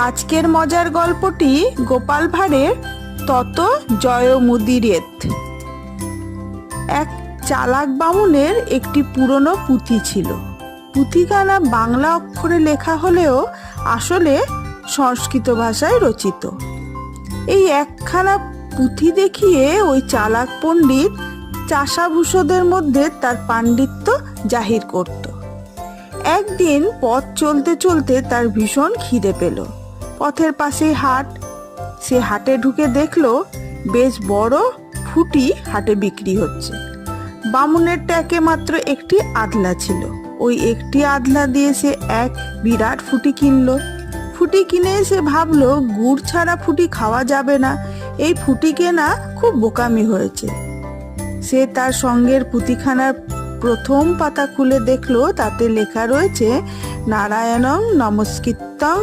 আজকের মজার গল্পটি গোপাল ভাঁড়ের তত জয়মুদিরেত। এক চালাক বামুনের একটি পুরনো পুঁথি ছিল। পুঁথিখানা বাংলা অক্ষরে লেখা হলেও আসলে সংস্কৃত ভাষায় রচিত। এই একখানা পুঁথি দেখিয়ে ওই চালাক পণ্ডিত চাষাভূষদের মধ্যে তার পাণ্ডিত্য জাহির করত। একদিন পথ চলতে চলতে তার ভীষণ খিদে পেল। পথের পাশেই হাট। সে হাটে ঢুকে দেখলো বেশ বড় ফুটি হাটে বিক্রি হচ্ছে। বামুনের ট্যাকে মাত্র একটি আধলা ছিল। ওই একটি আধলা দিয়ে সে এক বিরাট ফুটি কিনলো। ফুটি কিনে সে ভাবলো গুড় ছাড়া ফুটি খাওয়া যাবে না, এই ফুটি কেনা খুব বোকামি হয়েছে। সে তার সঙ্গের পুঁথিখানার প্রথম পাতা খুলে দেখলো, তাতে লেখা রয়েছে নারায়ণং নমস্কৃত্যং